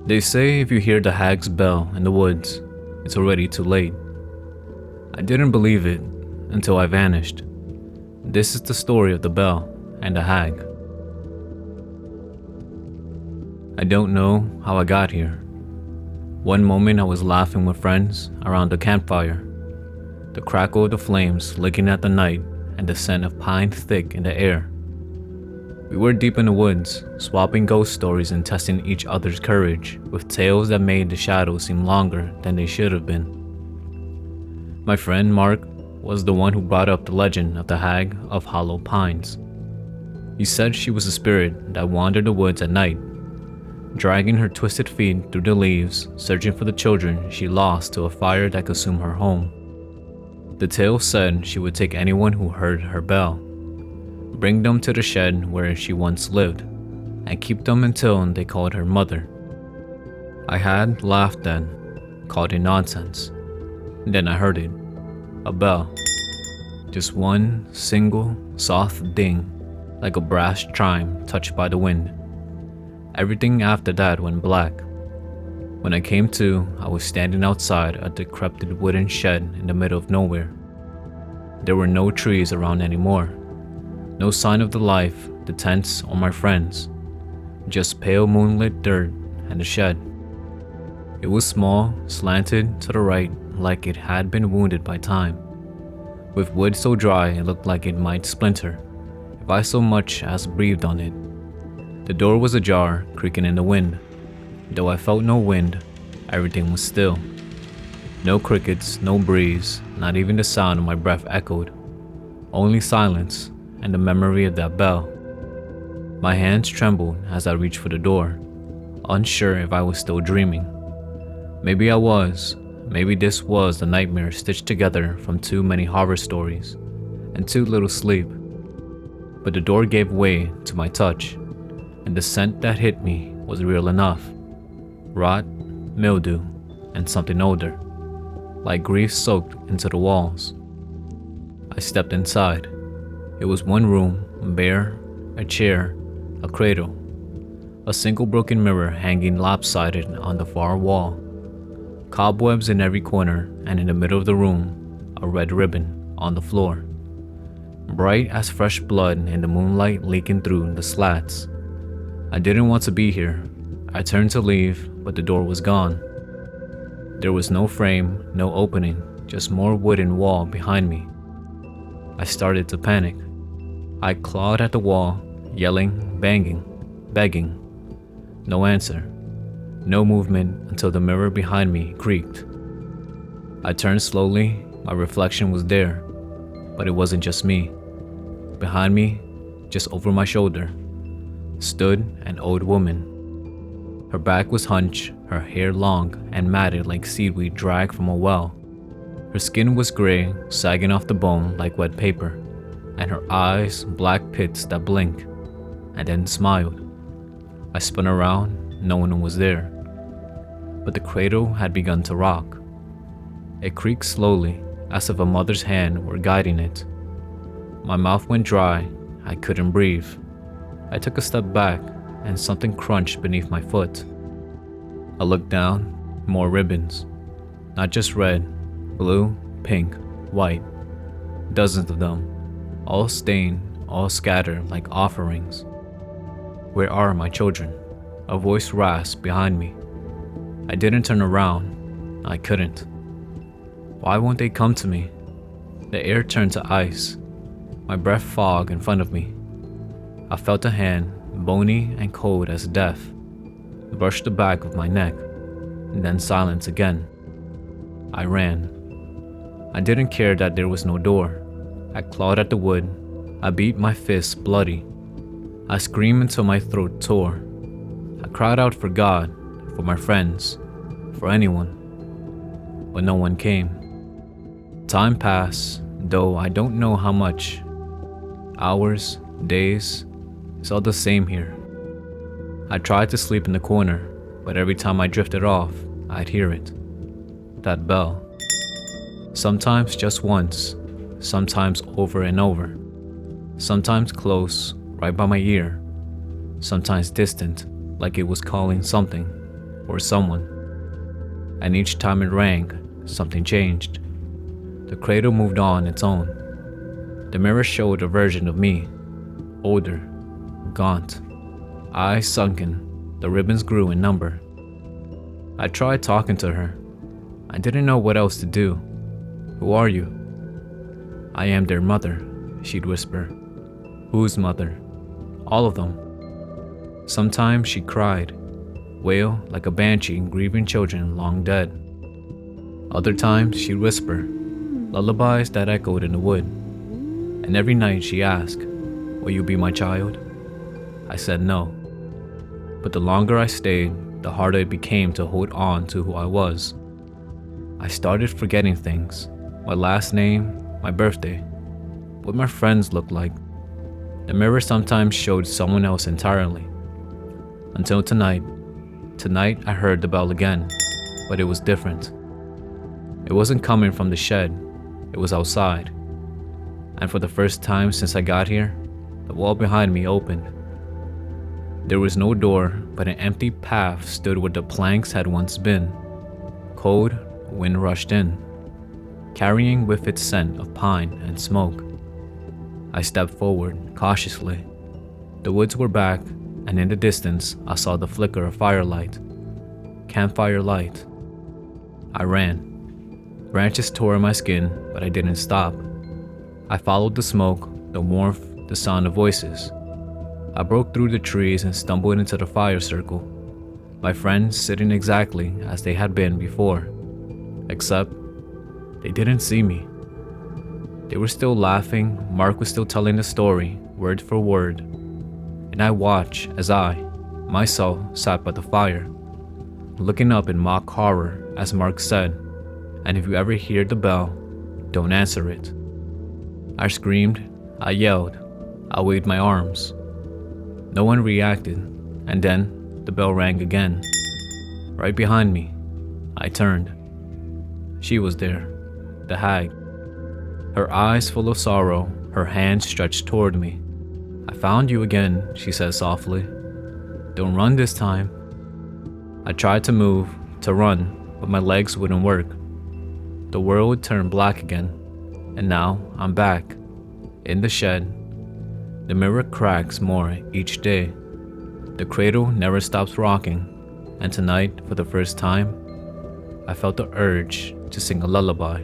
They say if you hear the hag's bell in the woods, it's already too late. I didn't believe it until I vanished. This is the story of the bell and the hag. I don't know how I got here. One moment I was laughing with friends around the campfire, the crackle of the flames licking at the night and the scent of pine thick in the air. We were deep in the woods, swapping ghost stories and testing each other's courage with tales that made the shadows seem longer than they should have been. My friend Mark was the one who brought up the legend of the Hag of Hollow Pines. He said she was a spirit that wandered the woods at night, dragging her twisted feet through the leaves, searching for the children she lost to a fire that consumed her home. The tale said she would take anyone who heard her bell, bring them to the shed where she once lived, and keep them until they called her mother. I had laughed then, called it nonsense. Then I heard it. A bell. Just one single, soft ding, like a brass chime touched by the wind. Everything after that went black. When I came to, I was standing outside a decrepit wooden shed in the middle of nowhere. There were no trees around anymore. No sign of the life, the tents, or my friends. Just pale moonlit dirt and the shed. It was small, slanted to the right like it had been wounded by time. With wood so dry it looked like it might splinter if I so much as breathed on it. The door was ajar, creaking in the wind. Though I felt no wind, everything was still. No crickets, no breeze, not even the sound of my breath echoed. Only silence and the memory of that bell. My hands trembled as I reached for the door, unsure if I was still dreaming. Maybe I was. Maybe this was the nightmare stitched together from too many horror stories and too little sleep. But the door gave way to my touch, and the scent that hit me was real enough. Rot, mildew, and something older, like grief soaked into the walls. I stepped inside. It was one room, bare, a chair, a cradle, a single broken mirror hanging lopsided on the far wall, cobwebs in every corner, and in the middle of the room, a red ribbon on the floor, bright as fresh blood in the moonlight leaking through the slats. I didn't want to be here. I turned to leave, but the door was gone. There was no frame, no opening, just more wooden wall behind me. I started to panic. I clawed at the wall, yelling, banging, begging. No answer. No movement until the mirror behind me creaked. I turned slowly. My reflection was there, but it wasn't just me. Behind me, just over my shoulder, stood an old woman. Her back was hunched, her hair long and matted like seaweed dragged from a well. Her skin was gray, sagging off the bone like wet paper, and her eyes black pits that blinked, and then smiled. I spun around, no one was there. But the cradle had begun to rock. It creaked slowly, as if a mother's hand were guiding it. My mouth went dry, I couldn't breathe. I took a step back, and something crunched beneath my foot. I looked down, more ribbons. Not just red, blue, pink, white. Dozens of them, all stained, all scattered like offerings. Where are my children? A voice rasped behind me. I didn't turn around. I couldn't. Why won't they come to me? The air turned to ice. My breath fogged in front of me. I felt a hand, bony and cold as death, brush the back of my neck, and then silence again. I ran. I didn't care that there was no door. I clawed at the wood. I beat my fists bloody. I screamed until my throat tore. I cried out for God, for my friends, for anyone. But no one came. Time passed, though I don't know how much. Hours, days, it's all the same here. I tried to sleep in the corner, but every time I drifted off, I'd hear it. That bell. Sometimes just once, sometimes over and over. Sometimes close, right by my ear. Sometimes distant, like it was calling something. or someone. And each time it rang, something changed. The cradle moved on its own. The mirror showed a version of me, older, gaunt, eyes sunken, the ribbons grew in number. I tried talking to her. I didn't know what else to do. "Who are you?" "I am their mother," she'd whisper. "Whose mother?" "All of them." Sometimes she cried, wail like a banshee grieving children long dead. Other times she'd whisper, lullabies that echoed in the wood. And every night she asked, "Will you be my child?" I said no. But the longer I stayed, the harder it became to hold on to who I was. I started forgetting things, my last name, my birthday, what my friends looked like. The mirror sometimes showed someone else entirely. Until tonight. Tonight I heard the bell again, but it was different. It wasn't coming from the shed, it was outside. And for the first time since I got here, the wall behind me opened. There was no door, but an empty path stood where the planks had once been. Cold wind rushed in, carrying with it scent of pine and smoke. I stepped forward, cautiously. The woods were back, and in the distance I saw the flicker of firelight. Campfire light. I ran. Branches tore my skin, but I didn't stop. I followed the smoke, the warmth, the sound of voices. I broke through the trees and stumbled into the fire circle. My friends sitting exactly as they had been before. Except, they didn't see me. They were still laughing, Mark was still telling the story, word for word. And I watched as I, myself, sat by the fire, looking up in mock horror as Mark said, "And if you ever hear the bell, don't answer it." I screamed, I yelled, I waved my arms. No one reacted, and then the bell rang again. Right behind me. I turned. She was there, the hag. Her eyes full of sorrow, her hands stretched toward me. "I found you again," she said softly. "Don't run this time." I tried to move, to run, but my legs wouldn't work. The world turned black again, and now I'm back, in the shed. The mirror cracks more each day. The cradle never stops rocking, and tonight, for the first time, I felt the urge to sing a lullaby.